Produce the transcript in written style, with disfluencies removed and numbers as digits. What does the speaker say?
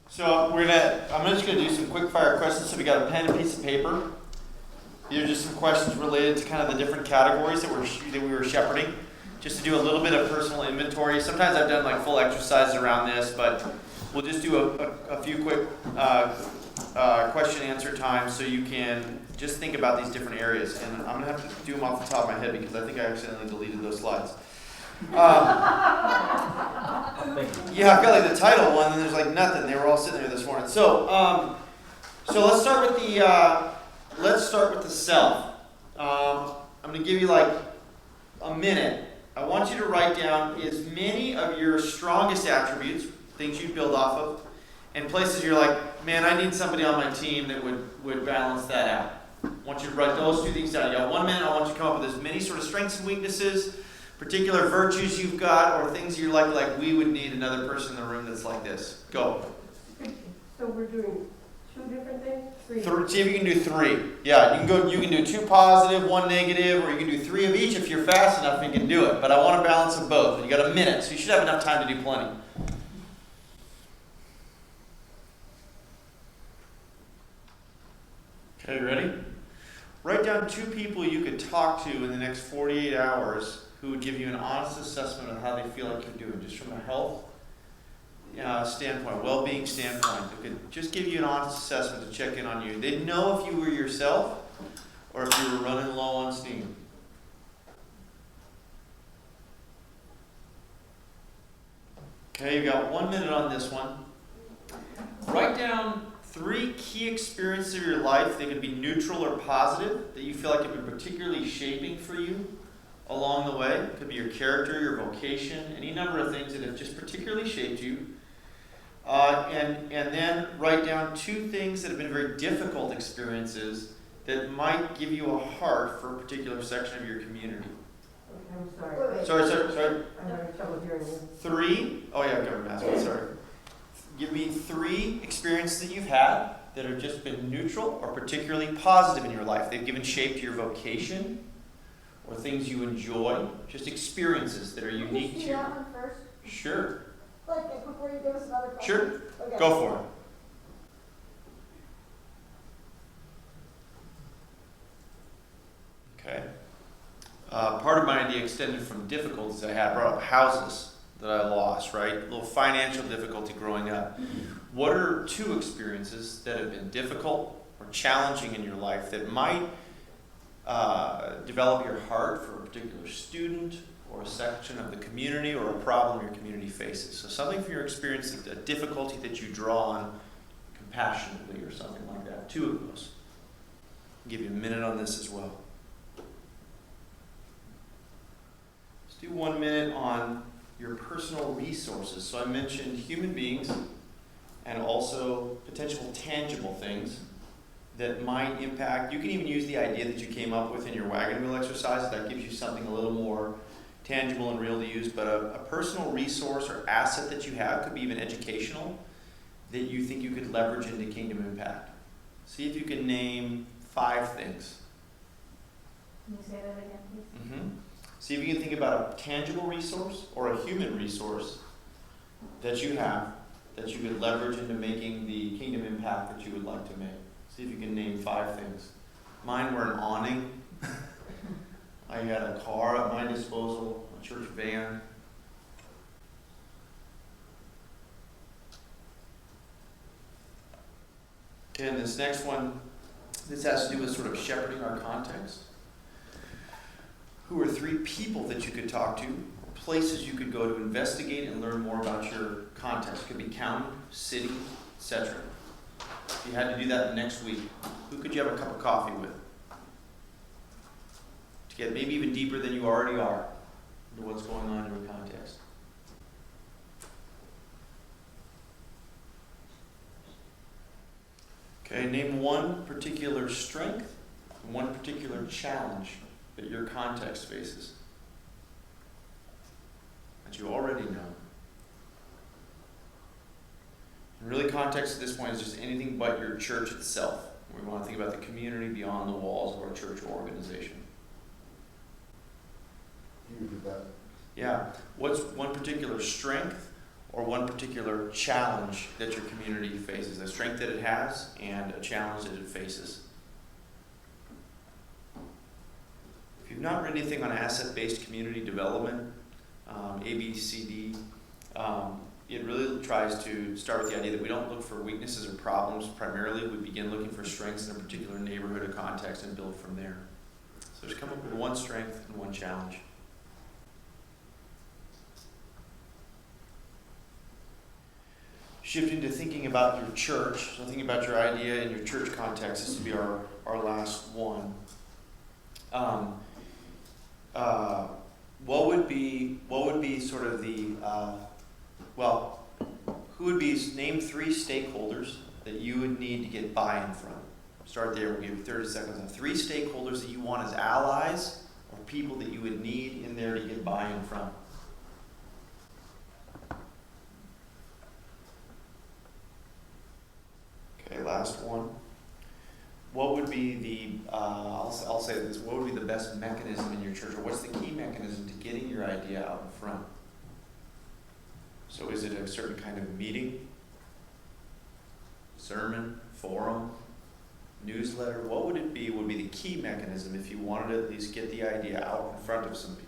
So I'm just gonna do some quick fire questions. So we got a pen and piece of paper. These are just some questions related to kind of the different categories that we were shepherding. Just to do a little bit of personal inventory. Sometimes I've done like full exercises around this, but we'll just do a few quick question and answer times so you can just think about these different areas. And I'm gonna have to do them off the top of my head because I think I accidentally deleted those slides. Yeah, I've got like the title one, and there's like nothing. They were all sitting there this morning. So let's start with the self. I'm going to give you like a minute. I want you to write down as many of your strongest attributes, things you build off of, and places you're like, man, I need somebody on my team that would balance that out. I want you to write those two things down. You got 1 minute. I want you to come up with as many sort of strengths and weaknesses, particular virtues you've got, or things you're like we would need another person in the room that's like this. Go. So we're doing two different things? Three? See if you can do 3. Yeah, you can do 2 positive, 1 negative, or you can do 3 of each if you're fast enough and you can do it. But I want a balance of both. And you got a minute, so you should have enough time to do plenty. Okay, you ready? Write down 2 people you could talk to in the next 48 hours who would give you an honest assessment of how they feel like you're doing, just from a health standpoint, well-being standpoint. They could just give you an honest assessment to check in on you. They'd know if you were yourself or if you were running low on steam. Okay, you got 1 minute on this one. Write down 3 key experiences of your life. They could be neutral or positive that you feel like have been particularly shaping for you along the way. It could be your character, your vocation, any number of things that have just particularly shaped you. And then write down 2 things that have been very difficult experiences that might give you a heart for a particular section of your community. Okay, I'm sorry. Wait. Sorry. I'm having trouble hearing you. 3. Oh yeah, government aspect, sorry. Give me 3 experiences that you've had that have just been neutral or particularly positive in your life. They've given shape to your vocation or things you enjoy, just experiences that are unique to you. you. That one first? Sure. Like before you give us another question? Sure. Okay. Go for it. Okay. Part of my idea extended from difficulties I had, brought up houses that I lost, right? A little financial difficulty growing up. What are 2 experiences that have been difficult or challenging in your life that might develop your heart for a particular student or a section of the community or a problem your community faces? So something from your experience, a difficulty that you draw on compassionately or something like that. 2 of those. I'll give you a minute on this as well. Let's do 1 minute on your personal resources. So I mentioned human beings and also potential tangible things that might impact. You can even use the idea that you came up with in your wagon wheel exercise. That gives you something a little more tangible and real to use. But a personal resource or asset that you have, could be even educational, that you think you could leverage into kingdom impact. See if you can name 5 things. Can you say that again, please? Mm-hmm. See if you can think about a tangible resource or a human resource that you have that you could leverage into making the kingdom impact that you would like to make. See if you can name 5 things. Mine were an awning. I had a car at my disposal, a church van. Okay, and this next one, this has to do with sort of shepherding our context. Who are 3 people that you could talk to, places you could go to investigate and learn more about your context? It could be county, city, etc. If you had to do that next week, who could you have a cup of coffee with? To get maybe even deeper than you already are into what's going on in your context. Okay, name 1 particular strength and 1 particular challenge that your context faces, that you already know. And really, context at this point is just anything but your church itself. We want to think about the community beyond the walls of our church or organization. You did that. Yeah. What's 1 particular strength or one particular challenge that your community faces, a strength that it has and a challenge that it faces. If you've not read anything on asset-based community development, ABCD, it really tries to start with the idea that we don't look for weaknesses or problems primarily. We begin looking for strengths in a particular neighborhood or context and build from there. So just come up with one strength and one challenge. Shifting to thinking about your church, so thinking about your idea in your church context, this will be our last one. What would be sort of the, who would be, name 3 stakeholders that you would need to get buy-in from? Start there, we'll give you 30 seconds on 3 stakeholders that you want as allies or people that you would need in there to get buy-in from. Okay, last one. What would be the, I'll say this, what would be the best mechanism in your church, or what's the key mechanism to getting your idea out in front? So is it a certain kind of meeting, sermon, forum, newsletter? What would it be, would be the key mechanism if you wanted to at least get the idea out in front of some people?